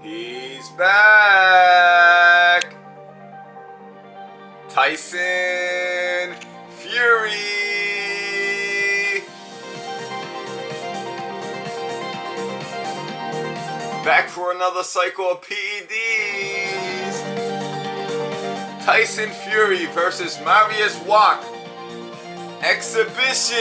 He's back! Tyson Fury! Back for another cycle of PEDs! Tyson Fury versus Mariusz Wach. Exhibition!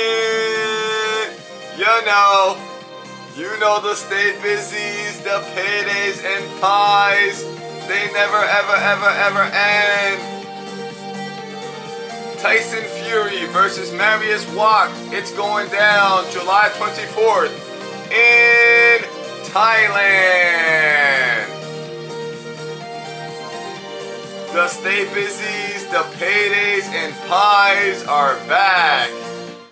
You know the stay busies, the paydays and pies. They never ever end. Tyson Fury versus Mariusz Wach. It's going down July 24th in Thailand. The stay busies, the paydays and pies are back.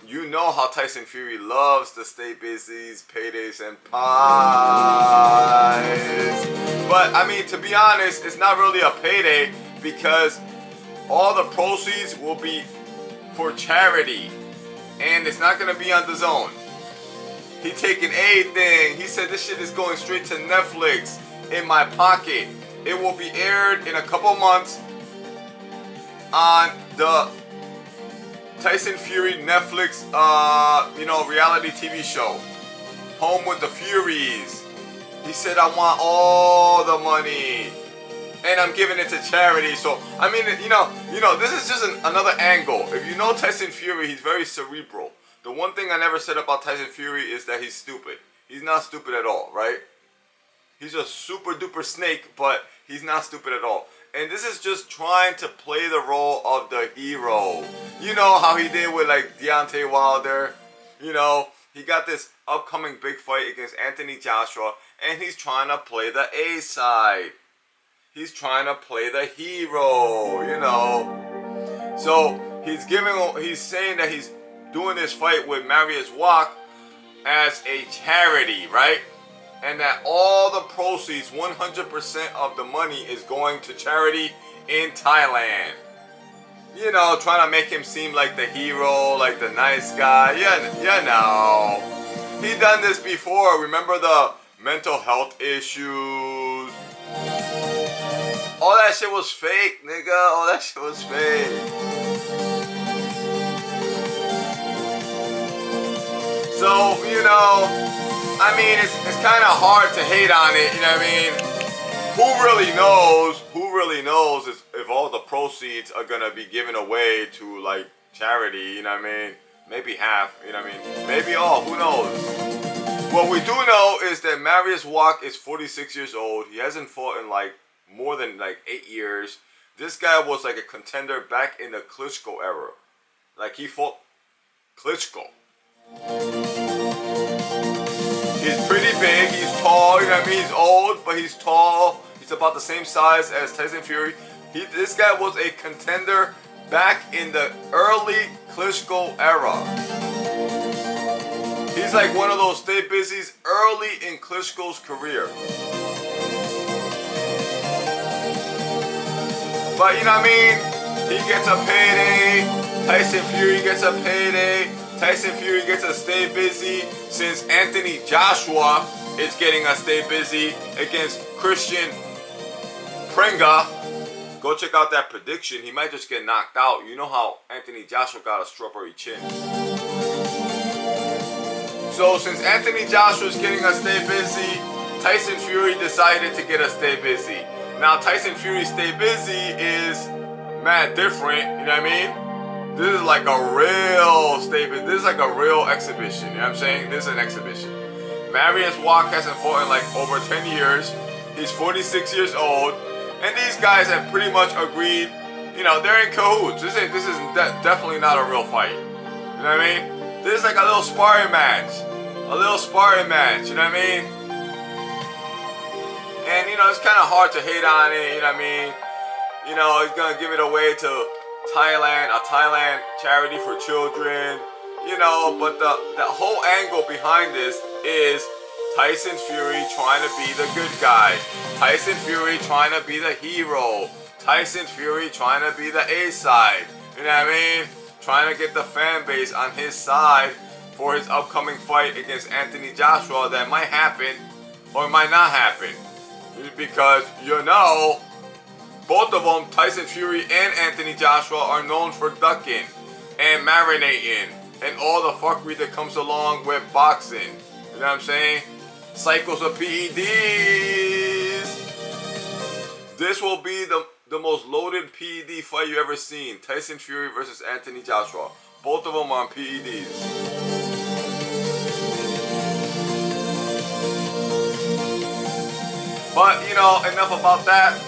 You know how Tyson Fury loves the stay busies, paydays, and pies. But, I mean, to be honest, it's not really a payday because all the proceeds will be for charity. And it's not going to be on the zone. He taking everything. He said this shit is going straight to Netflix in my pocket. It will be aired in a couple months on the Tyson Fury Netflix, reality TV show, Home with the Furies. He said, I want all the money, and I'm giving it to charity. So, I mean, this is just another angle. If you know Tyson Fury, he's very cerebral. The one thing I never said about Tyson Fury is that he's stupid. He's not stupid at all, right? He's a super duper snake, but he's not stupid at all. And this is just trying to play the role of the hero. You know how he did with like Deontay Wilder. You know, he got this upcoming big fight against Anthony Joshua, and he's trying to play the A side. He's trying to play the hero, you know. So he's saying that he's doing this fight with Mariusz Wach as a charity, right? And that all the proceeds, 100% of the money is going to charity in Thailand. You know, trying to make him seem like the hero, like the nice guy. You know. He done this before. Remember the mental health issues? All that shit was fake, nigga. All that shit was fake. So, you know, I mean, it's kind of hard to hate on it, you know what I mean? Who really knows if all the proceeds are going to be given away to, like, charity, you know what I mean? Maybe half, you know what I mean? Maybe all, who knows? What we do know is that Mariusz Wach is 46 years old. He hasn't fought in, like, more than, like, 8 years. This guy was, like, a contender back in the Klitschko era. Like, he fought Klitschko. He's pretty big, he's tall, you know what I mean? He's old, but he's tall. He's about the same size as Tyson Fury. This guy was a contender back in the early Klitschko era. He's like one of those stay busies early in Klitschko's career. But you know what I mean? He gets a payday. Tyson Fury gets a payday. Tyson Fury gets to stay busy since Anthony Joshua is getting a stay busy against Christian Pringa. Go check out that prediction. He might just get knocked out. You know how Anthony Joshua got a strawberry chin. So since Anthony Joshua is getting a stay busy, Tyson Fury decided to get a stay busy. Now Tyson Fury's stay busy is mad different, you know what I mean? This is like a real statement. This is like a real exhibition. You know what I'm saying? This is an exhibition. Mariusz Wach hasn't fought in like over 10 years. He's 46 years old. And these guys have pretty much agreed, you know, they're in cahoots. This is definitely not a real fight. You know what I mean? This is like a little sparring match. A little sparring match. You know what I mean? And, you know, it's kind of hard to hate on it. You know what I mean? You know, he's going to give it away to Thailand, a Thailand charity for children, you know, but the whole angle behind this is Tyson Fury trying to be the good guy, Tyson Fury trying to be the hero, Tyson Fury trying to be the A side, you know what I mean? Trying to get the fan base on his side for his upcoming fight against Anthony Joshua that might happen or might not happen. Because both of them, Tyson Fury and Anthony Joshua, are known for ducking and marinating and all the fuckery that comes along with boxing. You know what I'm saying? Cycles of PEDs. This will be the most loaded PED fight you ever seen. Tyson Fury versus Anthony Joshua. Both of them on PEDs. But, enough about that.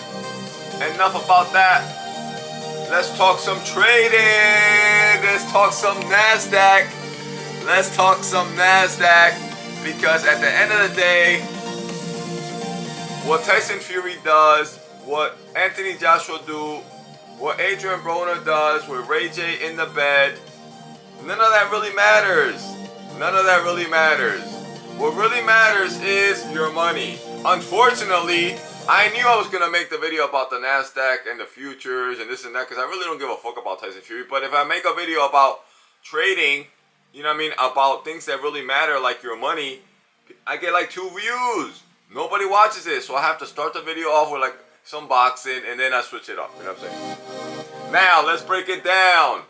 Let's talk some trading. Let's talk some NASDAQ. Because at the end of the day, what Tyson Fury does, what Anthony Joshua do, what Adrian Broner does with Ray J in the bed, none of that really matters. What really matters is your money. Unfortunately, I knew I was going to make the video about the NASDAQ and the futures and this and that because I really don't give a fuck about Tyson Fury. But if I make a video about trading, about things that really matter like your money, I get like 2 views. Nobody watches it, so I have to start the video off with like some boxing and then I switch it up. You know what I'm saying? Now, let's break it down.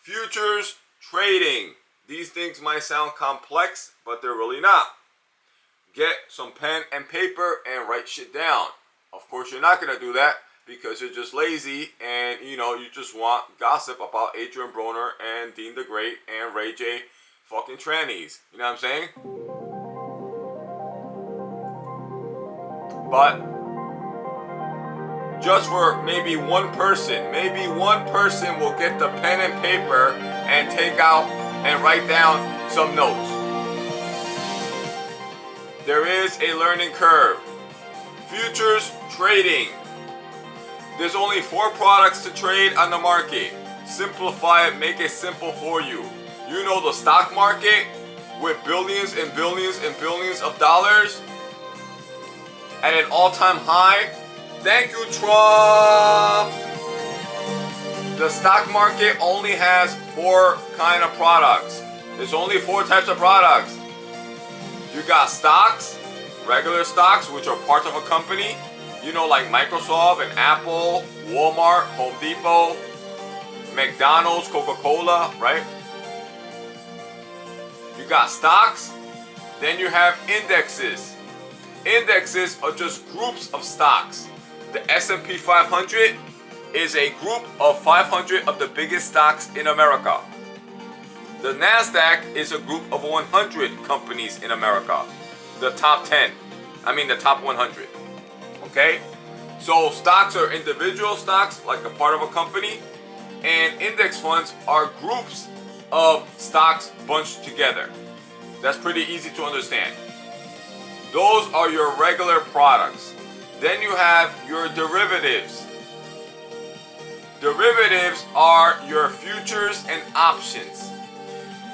Futures trading. These things might sound complex, but they're really not. Get some pen and paper and write shit down. Of course, you're not going to do that because you're just lazy and, you just want gossip about Adrian Broner and Dean the Great and Ray J fucking trannies. You know what I'm saying? But just for maybe one person will get the pen and paper and take out and write down some notes. There is a learning curve. Futures trading. There's only 4 products to trade on the market. Simplify it, make it simple for you. You know the stock market with billions and billions and billions of dollars at an all-time high. Thank you, Trump. The stock market only has 4 kind of products. There's only 4 types of products. You got stocks, regular stocks, which are parts of a company, like Microsoft and Apple, Walmart, Home Depot, McDonald's, Coca-Cola, right? You got stocks, then you have indexes. Indexes are just groups of stocks. The S&P 500 is a group of 500 of the biggest stocks in America. The NASDAQ is a group of 100 companies in America. The top 100. Okay? So stocks are individual stocks, like a part of a company. And index funds are groups of stocks bunched together. That's pretty easy to understand. Those are your regular products. Then you have your derivatives. Derivatives are your futures and options.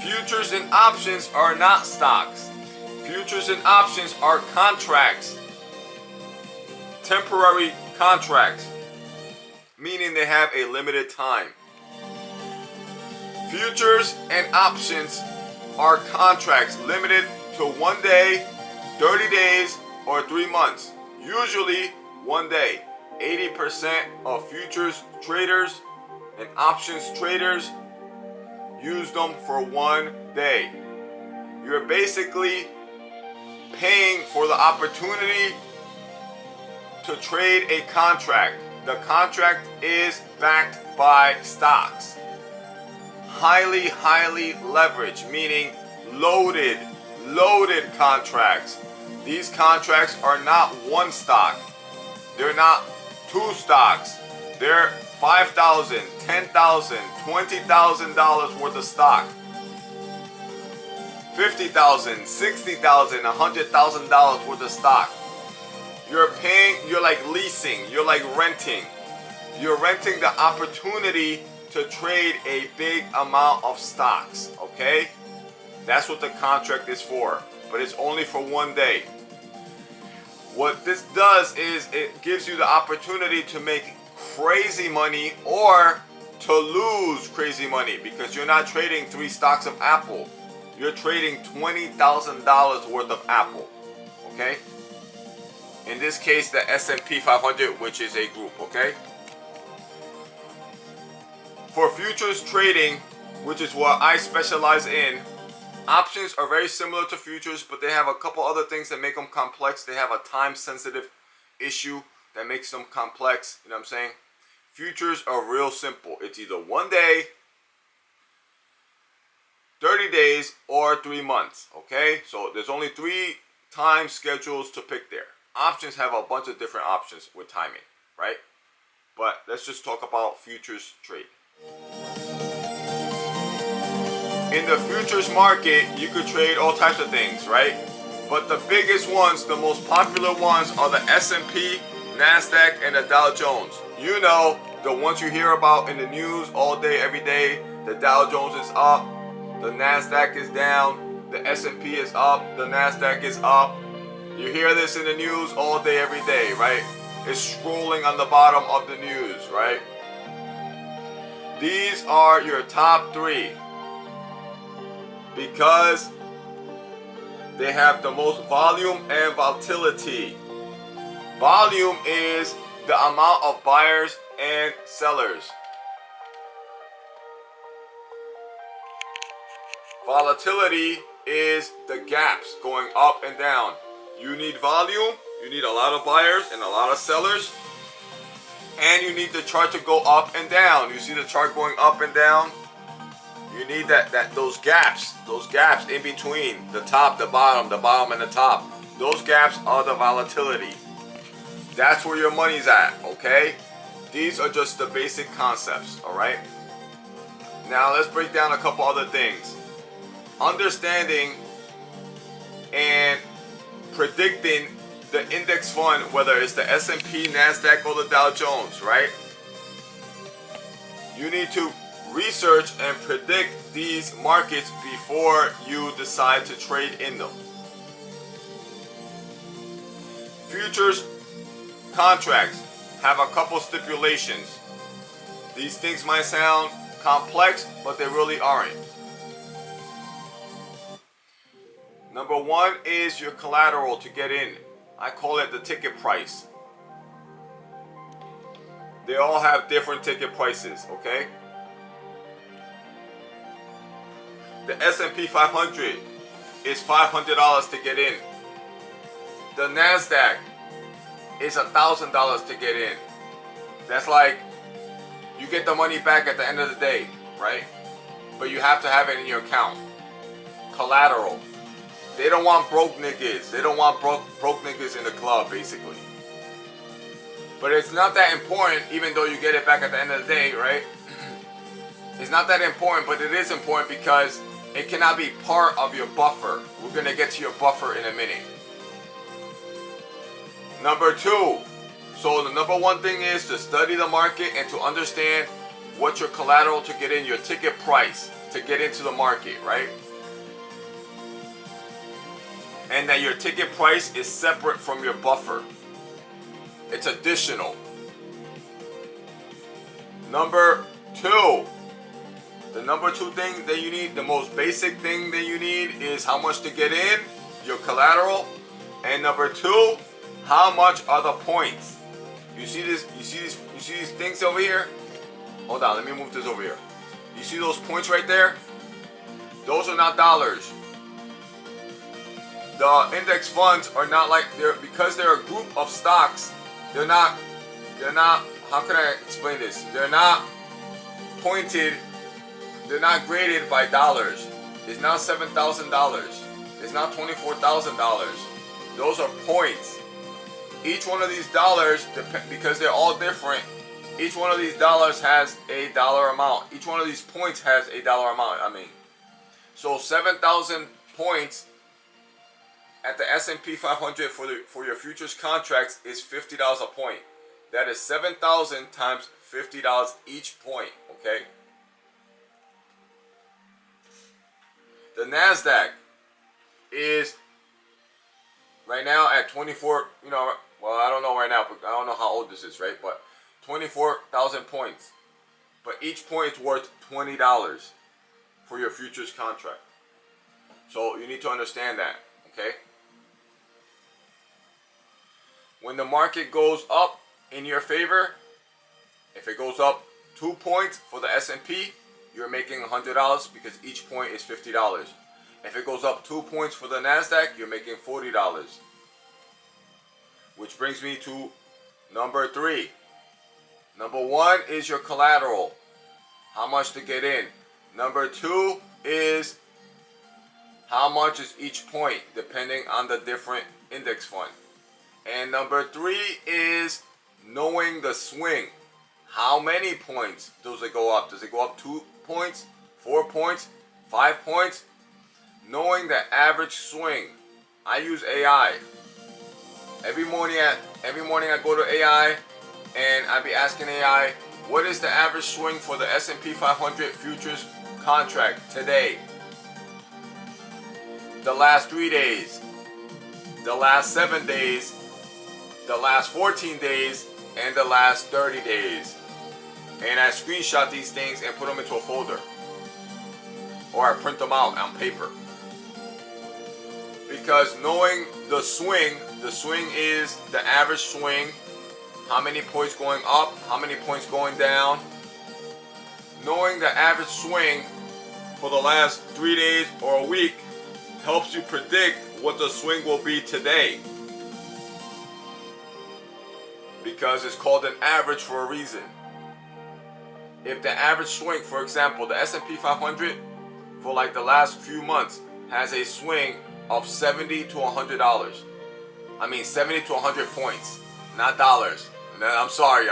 Futures and options are not stocks. Futures and options are contracts. Temporary contracts, meaning they have a limited time. Futures and options are contracts limited to 1 day, 30 days, or 3 months. Usually 1 day. 80% of futures traders and options traders use them for 1 day. You're basically paying for the opportunity to trade a contract. The contract is backed by stocks. Highly leveraged, meaning loaded contracts. These contracts are not one stock. They're not 2 stocks. They're $5,000, $10,000, $20,000 worth of stock. $50,000, $60,000, $100,000 worth of stock. You're paying, you're like leasing, you're like renting. You're renting the opportunity to trade a big amount of stocks, okay? That's what the contract is for, but it's only for 1 day. What this does is it gives you the opportunity to make crazy money or to lose crazy money, because you're not trading 3 stocks of Apple. You're trading $20,000 worth of Apple, okay? In this case, the S&P 500, which is a group, okay? For futures trading, which is what I specialize in, options are very similar to futures, but they have a couple other things that make them complex. They have a time-sensitive issue that makes them complex. You know what I'm saying? Futures are real simple. It's either 1 day, 30 days, or 3 months. Okay? So there's only 3 time schedules to pick there. Options have a bunch of different options with timing, right? But let's just talk about futures trade. In the futures market, you could trade all types of things, right? But the biggest ones, the most popular ones, are the S&P, NASDAQ, and the Dow Jones. You know, the ones you hear about in the news all day, every day. The Dow Jones is up, the NASDAQ is down, the S&P is up, the NASDAQ is up. You hear this in the news all day, every day, right? It's scrolling on the bottom of the news, right? These are your top 3 because they have the most volume and volatility. Volume is the amount of buyers and sellers. Volatility is the gaps going up and down. You need volume, you need a lot of buyers and a lot of sellers, and you need the chart to go up and down. You see the chart going up and down? You need those gaps in between the top, the bottom and the top. Those gaps are the volatility. That's where your money's at, okay? These are just the basic concepts, all right? Now let's break down a couple other things. Understanding and predicting the index fund, whether it's the S&P, NASDAQ, or the Dow Jones, right? You need to research and predict these markets before you decide to trade in them. Futures contracts have a couple stipulations. These things might sound complex, but they really aren't. Number 1 is your collateral to get in. I call it the ticket price. They all have different ticket prices, okay? The S&P 500 is $500 to get in. The NASDAQ is $1,000 to get in. That's like, you get the money back at the end of the day, right? But you have to have it in your account. Collateral. They don't want broke niggas. They don't want broke niggas in the club, basically. But it's not that important, even though you get it back at the end of the day, right? It's not that important, but it is important because it cannot be part of your buffer. We're going to get to your buffer in a minute. Number 2. So the number 1 thing is to study the market and to understand what your collateral to get in, your ticket price to get into the market, right? And that your ticket price is separate from your buffer. It's additional. Number 2. The number 2 thing that you need, the most basic thing that you need is how much to get in, your collateral. And number 2, how much are the points? You see this? You see these things over here? Hold on, let me move this over here. You see those points right there? Those are not dollars. The index funds are not like, because they're a group of stocks. They're not. How can I explain this? They're not pointed. They're not graded by dollars. It's not $7,000. It's not $24,000. Those are points. Each one of these dollars, because they're all different, each one of these dollars has a dollar amount. Each one of these points has a dollar amount. So 7,000 points at the S&P 500 for your futures contracts is $50 a point. That is 7,000 times $50 each point. Okay. The NASDAQ is right now at 24. Well, I don't know right now, but I don't know how old this is, right? But 24,000 points. But each point is worth $20 for your futures contract. So you need to understand that, okay? when the market goes up in your favor, if it goes up 2 points for the S&P, you're making $100 because each point is $50. If it goes up 2 points for the NASDAQ, you're making $40. Which brings me to number 3. Number 1 is your collateral. How much to get in. Number 2 is how much is each point depending on the different index fund. And number 3 is knowing the swing. How many points does it go up? Does it go up 2 points, 4 points, 5 points? Knowing the average swing. I use AI. Every morning I go to AI and I be asking AI, what is the average swing for the S&P 500 futures contract today? The last 3 days, the last 7 days, the last 14 days, and the last 30 days. And I screenshot these things and put them into a folder. Or I print them out on paper. Because knowing the swing is the average swing, how many points going up, how many points going down. Knowing the average swing for the last 3 days or a week helps you predict what the swing will be today. Because it's called an average for a reason. If the average swing, for example, the S&P 500 for like the last few months has a swing of $70 to $100. I mean 70 to 100 points, not dollars. I'm sorry.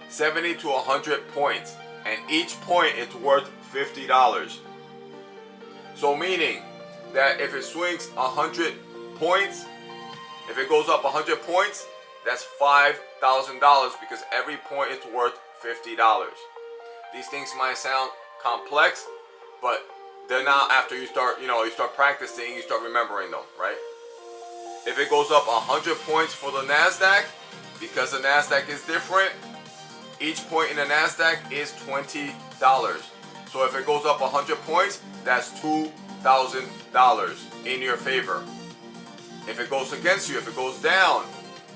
70 to 100 points, and each point is worth $50. So meaning that if it swings 100 points, if it goes up 100 points, that's $5,000 because every point is worth $50. These things might sound complex, but they're not after you start, you start practicing, you start remembering them, right? If it goes up 100 points for the NASDAQ, because the NASDAQ is different, each point in the NASDAQ is $20. So if it goes up 100 points, that's $2,000 in your favor. If it goes against you, if it goes down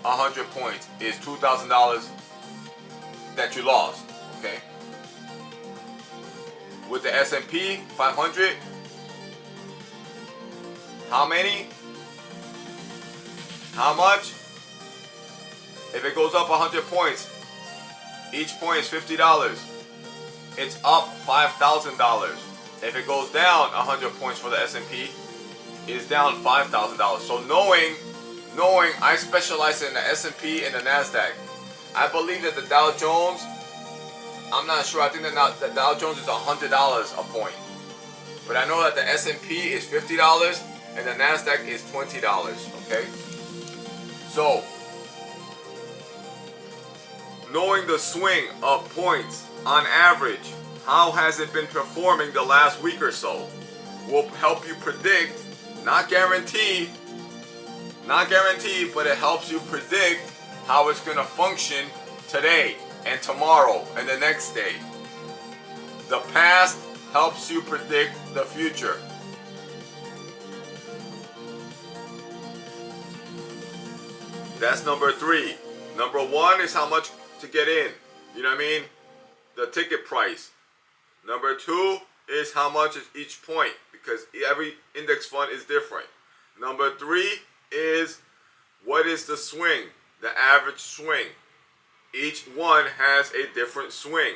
100 points, is $2,000 that you lost, okay? With the S&P 500, how many? How much? If it goes up 100 points, each point is $50. It's up $5,000. If it goes down 100 points for the S&P, it's down $5,000. So knowing I specialize in the S&P and the NASDAQ, I believe that the Dow Jones, I'm not sure, I think that the Dow Jones is $100 a point. But I know that the S&P is $50 and the NASDAQ is $20, okay? So, knowing the swing of points on average, how has it been performing the last week or so, will help you predict, not guarantee, but it helps you predict how it's going to function today and tomorrow and the next day. The past helps you predict the future. That's number 3. Number 1 is how much to get in. You know what I mean? The ticket price. Number 2 is how much is each point, because every index fund is different. Number 3 is what is the swing, the average swing. Each one has a different swing.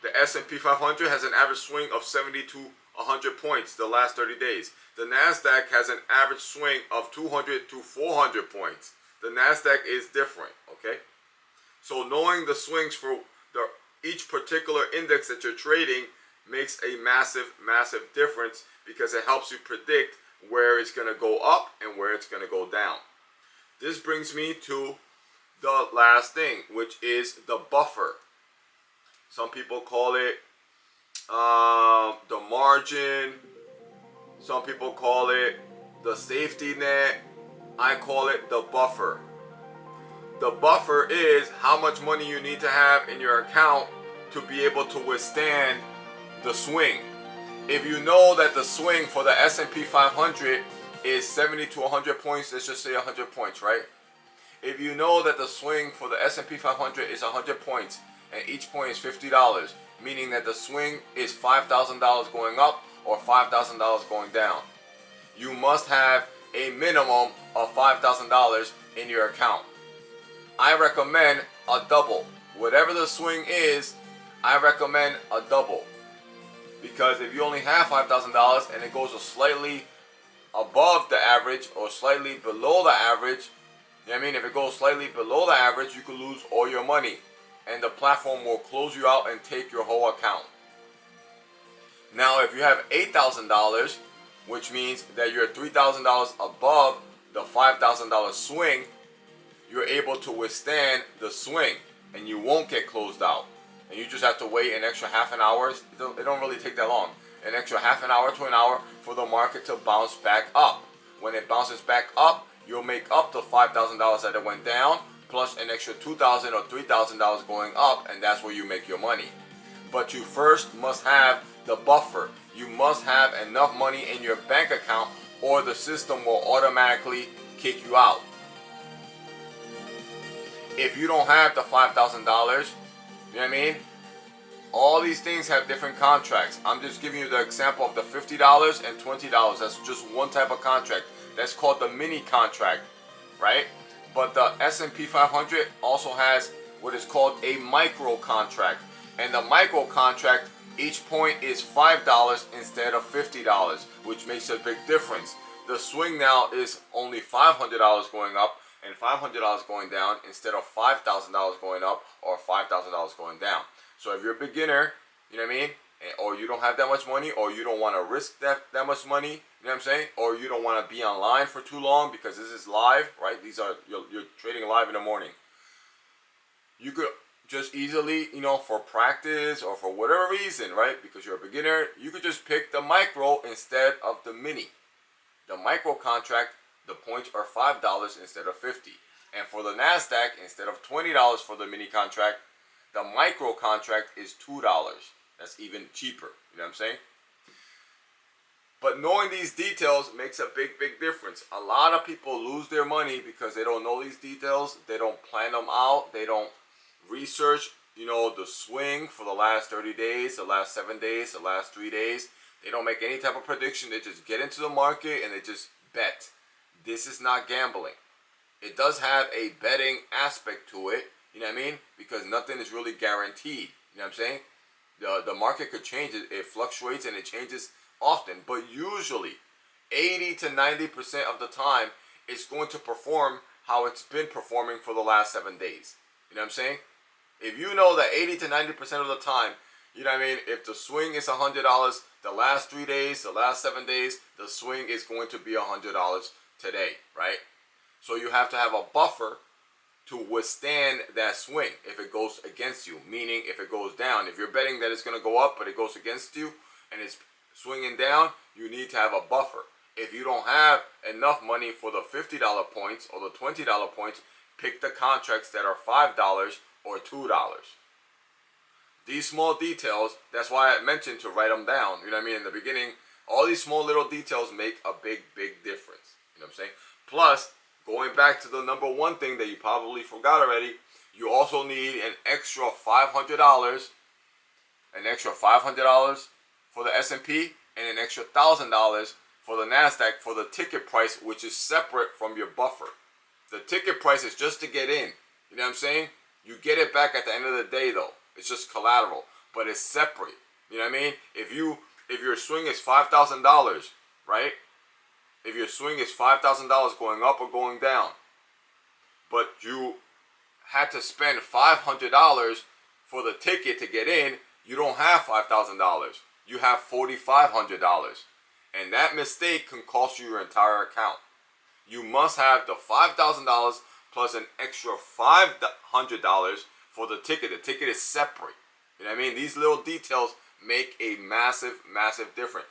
The S&P 500 has an average swing of 70 to 100 points the last 30 days. The NASDAQ has an average swing of 200 to 400 points. The NASDAQ is different, okay? So knowing the swings for each particular index that you're trading makes a massive, massive difference, because it helps you predict where it's going to go up and where it's going to go down. This brings me to the last thing, which is the buffer. Some people call it the margin. Some people call it the safety net. I call it the buffer. The buffer is how much money you need to have in your account to be able to withstand the swing. If you know that the swing for the S&P 500 is 70 to 100 points, let's just say 100 points, right? If you know that the swing for the S&P 500 is 100 points and each point is $50, meaning that the swing is $5,000 going up or $5,000 going down, you must have a minimum of $5,000 in your account. I recommend a double. Whatever the swing is, I recommend a double. Because if you only have $5,000 and it goes slightly above the average or slightly below the average, you know what I mean? If it goes slightly below the average, you could lose all your money. And the platform will close you out and take your whole account. Now, if you have $8,000, which means that you're $3,000 above the $5,000 swing, you're able to withstand the swing and you won't get closed out. And you just have to wait an extra half an hour. It don't really take that long. An extra half an hour to an hour for the market to bounce back up. When it bounces back up, you'll make up the $5,000 that it went down, plus an extra $2,000 or $3,000 going up, and that's where you make your money. But you first must have the buffer. You must have enough money in your bank account or the system will automatically kick you out. If you don't have the $5,000, you know what I mean? All these things have different contracts. I'm just giving you the example of the $50 and $20. That's just one type of contract. That's called the mini contract, right? But the S&P 500 also has what is called a micro contract. And the micro contract, each point is $5 instead of $50, which makes a big difference. The swing now is only $500 going up and $500 going down instead of $5,000 going up or $5,000 going down. So if you're a beginner, you know what I mean, or you don't have that much money, or you don't want to risk that much money, you know what I'm saying, or you don't want to be online for too long because this is live, right? These are you're trading live in the morning. You could just easily, you know, for practice or for whatever reason, right? Because you're a beginner, you could just pick the micro instead of the mini. The micro contract, the points are $5 instead of $50. And for the NASDAQ, instead of $20 for the mini contract, the micro contract is $2. That's even cheaper. You know what I'm saying? But knowing these details makes a big difference. A lot of people lose their money because they don't know these details. They don't plan them out. They don't research, you know, the swing for the last 30 days, the last 7 days, the last 3 days. They don't make any type of prediction. They just get into the market and they just bet. This is not gambling. It does have a betting aspect to it, you know what I mean? Because nothing is really guaranteed, you know what I'm saying? The market could change. It fluctuates and it changes often, but usually 80 to 90% of the time it's going to perform how it's been performing for the last 7 days. You know what I'm saying? If you know that 80 to 90% of the time, you know what I mean, if the swing is $100 the last 3 days, the last 7 days, the swing is going to be $100 today, right? So you have to have a buffer to withstand that swing if it goes against you, meaning if it goes down. If you're betting that it's going to go up but it goes against you and it's swinging down, you need to have a buffer. If you don't have enough money for the $50 points or the $20 points, pick the contracts that are $5 or $2. These small details, that's why I mentioned to write them down, you know what I mean, in the beginning. All these small little details make a big difference, you know what I'm saying? Plus, going back to the number one thing that you probably forgot already, you also need an extra $500, for the S&P and an extra $1,000 for the NASDAQ for the ticket price, which is separate from your buffer. The ticket price is just to get in, you know what I'm saying? You get it back at the end of the day though. It's just collateral, but it's separate. You know what I mean? If your swing is $5,000, right? If your swing is $5,000 going up or going down, but you had to spend $500 for the ticket to get in, you don't have $5,000. You have $4,500. And that mistake can cost you your entire account. You must have the $5,000 plus an extra $500 for the ticket. The ticket is separate. You know what I mean? These little details make a massive difference.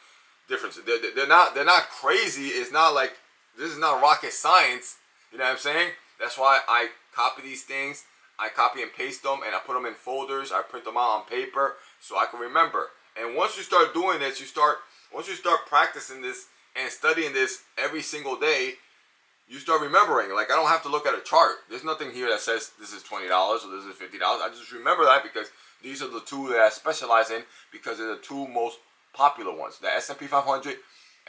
They're not crazy. It's not like, this is not rocket science. You know what I'm saying? That's why I copy these things. I copy and paste them and I put them in folders. I print them out on paper so I can remember. And once you start doing this, once you start practicing this and studying this every single day, you start remembering. Like, I don't have to look at a chart. There's nothing here that says this is $20 or this is $50. I just remember that because these are the two that I specialize in, because they're the two most popular ones. The S&P 500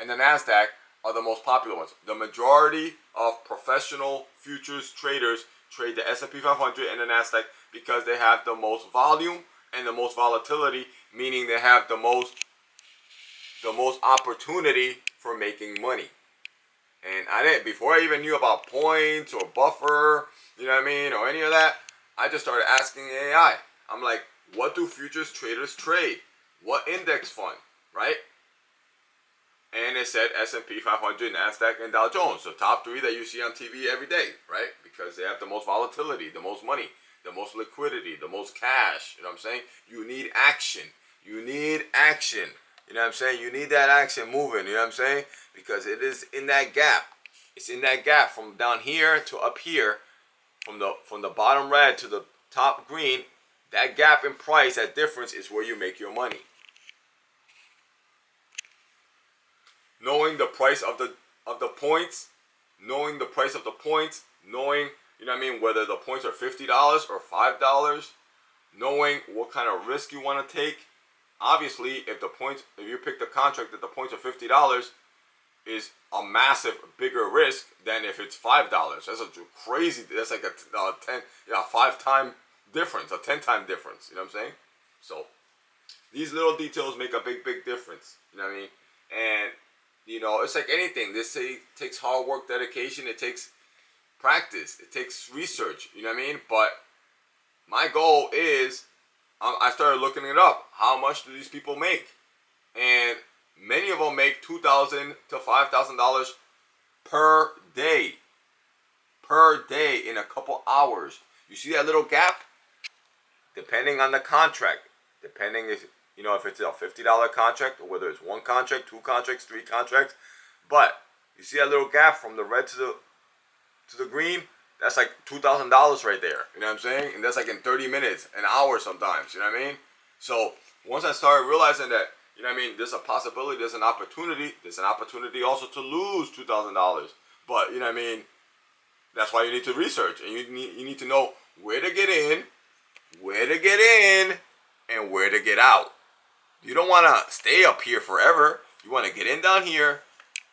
and the NASDAQ are the most popular ones. The majority of professional futures traders trade the S&P 500 and the NASDAQ because they have the most volume and the most volatility, meaning they have the most opportunity for making money. And I didn't, before I even knew about points or buffer, you know what I mean, or any of that, I just started asking AI. I'm like, what do futures traders trade? What index fund, right? And it said S&P 500, NASDAQ, and Dow Jones. The top three that you see on TV every day, right? Because they have the most volatility, the most money, the most liquidity, the most cash. You know what I'm saying? You need action. You need action. You know what I'm saying? You need that action moving. You know what I'm saying? Because it is in that gap. It's in that gap from down here to up here, from the bottom red to the top green. That gap in price, that difference, is where you make your money. Knowing the price of the points, knowing the price of the points, knowing, you know what I mean, whether the points are $50 or $5, knowing what kind of risk you want to take. Obviously, if you pick the contract that the points are $50, is a massive bigger risk than if it's $5. That's a crazy. That's like a 5-time difference, a 10-time difference. You know what I'm saying? So these little details make a big difference. You know what I mean? And you know, it's like anything. This takes hard work, dedication. It takes practice. It takes research. You know what I mean? But my goal is, I started looking it up. How much do these people make? And many of them make $2,000 to $5,000 per day. Per day, in a couple hours. You see that little gap? Depending on the contract. Depending if it's a $50 contract, or whether it's one contract, two contracts, three contracts. But you see that little gap from the red to the green? That's like $2,000 right there. You know what I'm saying? And that's like in 30 minutes, an hour sometimes. You know what I mean? So once I started realizing that, you know what I mean, there's a possibility, there's an opportunity also to lose $2,000. But, you know what I mean, that's why you need to research. And you need to know where to get in, and where to get out. You don't want to stay up here forever. You want to get in down here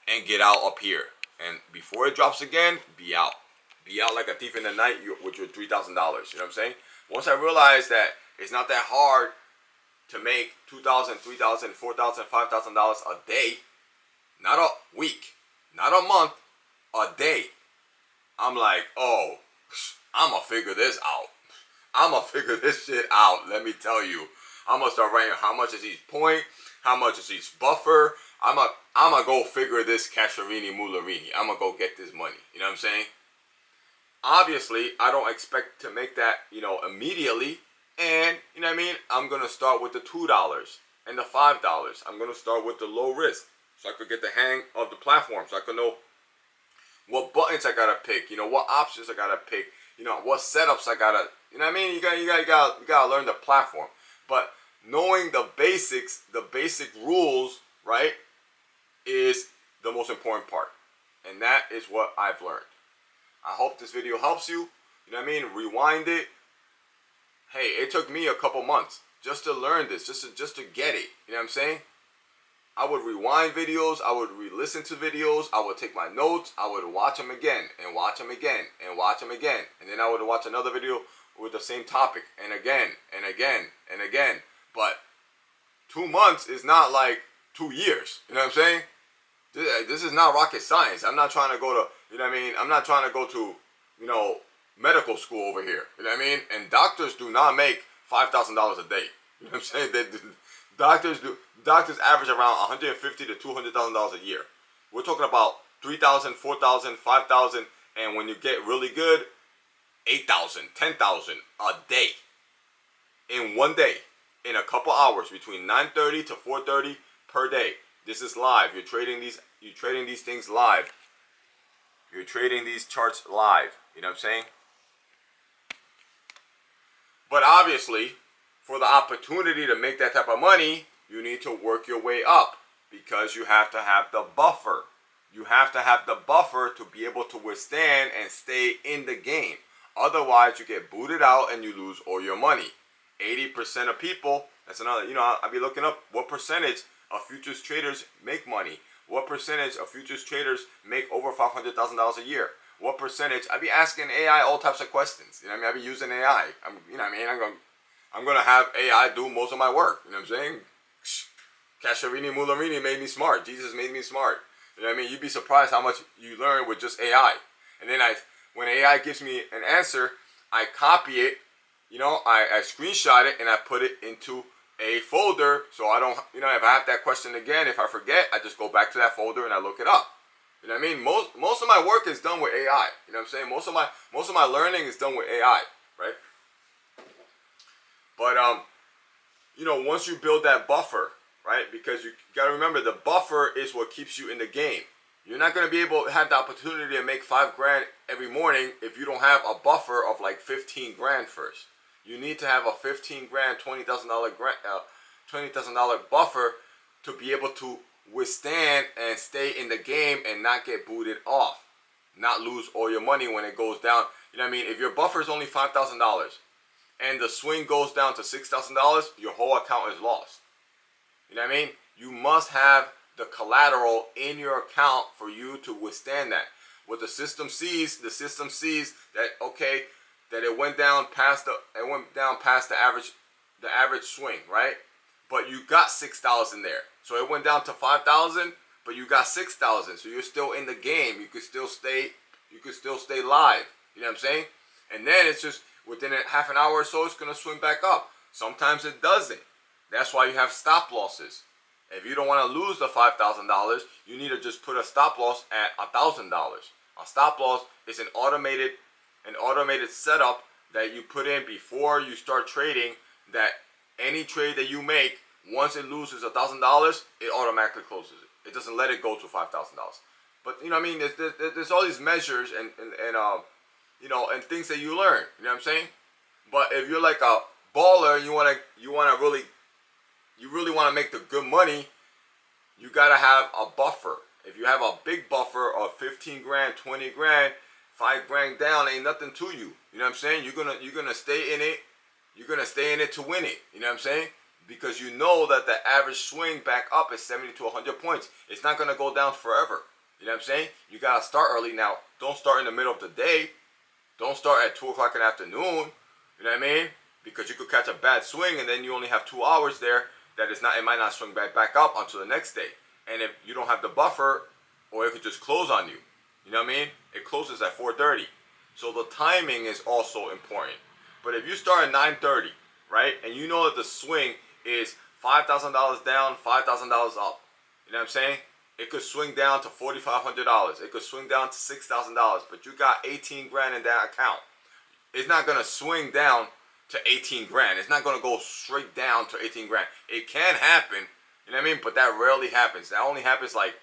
and get out up here. And before it drops again, be out. Be out like a thief in the night with your $3,000. You know what I'm saying? Once I realized that it's not that hard to make $2,000, $3,000, $4,000, $5,000 a day, not a week, not a month, a day, I'm like, oh, I'm going to figure this out. I'm going to figure this shit out, let me tell you. I'm going to start writing how much is each point, how much is each buffer. I'm going to go figure this Casherini Mularini. I'm going to go get this money. You know what I'm saying? Obviously, I don't expect to make that, immediately. And, you know what I mean? I'm going to start with the $2 and the $5. I'm going to start with the low risk, so I could get the hang of the platform, so I could know what buttons I got to pick, what options I got to pick, what setups I got to, you know what I mean? You got to learn the platform. But knowing the basics, the basic rules, right, is the most important part. And that is what I've learned. I hope this video helps you. You know what I mean? Rewind it. Hey, it took me a couple months just to learn this, just to get it. You know what I'm saying? I would rewind videos. I would re-listen to videos. I would take my notes. I would watch them again and watch them again and watch them again. And then I would watch another video with the same topic and again and again and again. But 2 months is not like 2 years. You know what I'm saying? This is not rocket science. I'm not trying to go to, you know what I mean? I'm not trying to go to, medical school over here. You know what I mean? And doctors do not make $5,000 a day. You know what I'm saying? Doctors average around $150,000 to $200,000 a year. We're talking about $3,000, $4,000, $5,000, and when you get really good, $8,000, $10,000 a day. In one day, in a couple hours, between 9:30 to 4:30 per day. This is live. You're trading these things live. You're trading these charts live. You know what I'm saying? But obviously, for the opportunity to make that type of money, you need to work your way up. Because you have to have the buffer. You have to have the buffer to be able to withstand and stay in the game. Otherwise, you get booted out and you lose all your money. 80% of people, that's another, I'll be looking up what percentage of futures traders make money. What percentage of futures traders make over $500,000 a year? What percentage? I'll be asking AI all types of questions. I'll be using AI. I'm gonna have AI do most of my work. You know what I'm saying? Casherini Mularini made me smart. Jesus made me smart. You'd be surprised how much you learn with just AI. And then when AI gives me an answer, I copy it. I screenshot it and I put it into a folder, so I don't, if I have that question again, if I forget, I just go back to that folder and I look it up. Most of my work is done with AI. Most of my learning is done with AI, right? But once you build that buffer, right? Because you got to remember, the buffer is what keeps you in the game. You're not going to be able to have the opportunity to make $5,000 every morning if you don't have a buffer of like $15,000 first. You need to have a $15,000, $20,000 buffer to be able to withstand and stay in the game and not get booted off, not lose all your money when it goes down. If your buffer is only $5,000 and the swing goes down to $6,000, your whole account is lost. You must have the collateral in your account for you to withstand that. What the system sees that, okay, that it went down past the average swing, right? But you got 6,000 there. So it went down to 5,000, but you got 6,000. So you're still in the game. You could still stay live. You know what I'm saying? And then it's just within a half an hour or so, it's gonna swing back up. Sometimes it doesn't. That's why you have stop losses. If you don't want to lose the $5,000, you need to just put a stop loss at $1,000. A stop loss is an automated setup that you put in before you start trading, that any trade that you make, once it loses $1,000, it automatically closes it. It doesn't let it go to $5,000. But there's all these measures and things that you learn. You know what I'm saying? But if you're like a baller and you really want to make the good money, you gotta have a buffer. If you have a big buffer of $15,000, $20,000, $5,000 down, ain't nothing to you. You know what I'm saying? You're gonna stay in it. You're gonna stay in it to win it. You know what I'm saying? Because you know that the average swing back up is 70 to 100 points. It's not gonna go down forever. You know what I'm saying? You gotta start early now. Don't start in the middle of the day. Don't start at 2 o'clock in the afternoon. You know what I mean? Because you could catch a bad swing and then you only have 2 hours there. It might not swing back up until the next day. And if you don't have the buffer, or it could just close on you. You know what I mean? It closes at 4:30. So the timing is also important. But if you start at 9:30, right, and you know that the swing is $5,000 down, $5,000 up, you know what I'm saying? It could swing down to $4,500. It could swing down to $6,000, but you got 18,000 in that account. It's not gonna swing down to 18,000. It's not gonna go straight down to 18,000. It can happen, you know what I mean? But that rarely happens. That only happens like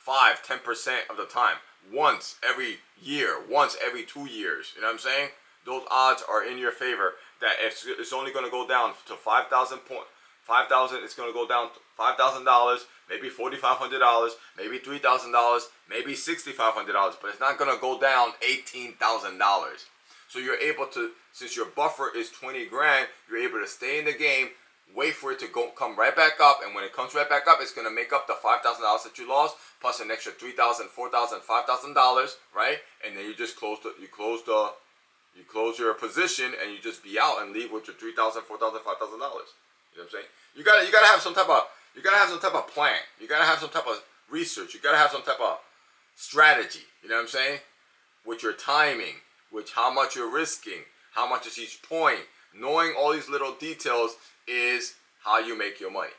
5-10% of the time. Once every year, once every 2 years. You know what I'm saying? Those odds are in your favor. That it's only gonna go down to 5,000 points. 5,000. It's gonna go down to $5,000, maybe $4,500, maybe $3,000, maybe $6,500. But it's not gonna go down $18,000. So you're able to, since your buffer is 20,000, you're able to stay in the game, wait for it to come right back up, and when it comes right back up, it's gonna make up the $5,000 that you lost, plus an extra $3,000, $4,000, $5,000, right? And then you just close your position, and you just be out and leave with your $3,000, $4,000, $5,000. You know what I'm saying? You gotta have some type of plan. You gotta have some type of research. You gotta have some type of strategy. You know what I'm saying? With your timing, with how much you're risking, how much is each point. Knowing all these little details is how you make your money.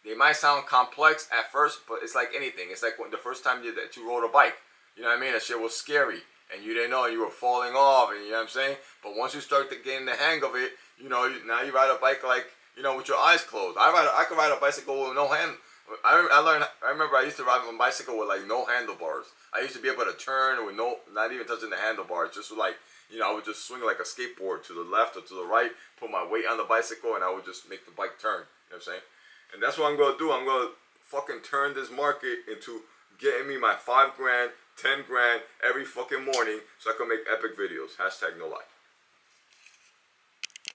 They might sound complex at first, but it's like anything. It's like when the first time that you rode a bike. You know what I mean? That shit was scary, and you didn't know, you were falling off, and you know what I'm saying? But once you start to gain the hang of it, now you ride a bike like, with your eyes closed. I could ride a bicycle with no hand. I remember I used to ride a bicycle with like no handlebars. I used to be able to turn with not even touching the handlebars, just like, I would just swing like a skateboard to the left or to the right, put my weight on the bicycle, and I would just make the bike turn. You know what I'm saying? And that's what I'm going to do. I'm going to fucking turn this market into getting me my 5 grand, 10 grand every fucking morning so I can make epic videos. Hashtag no lie.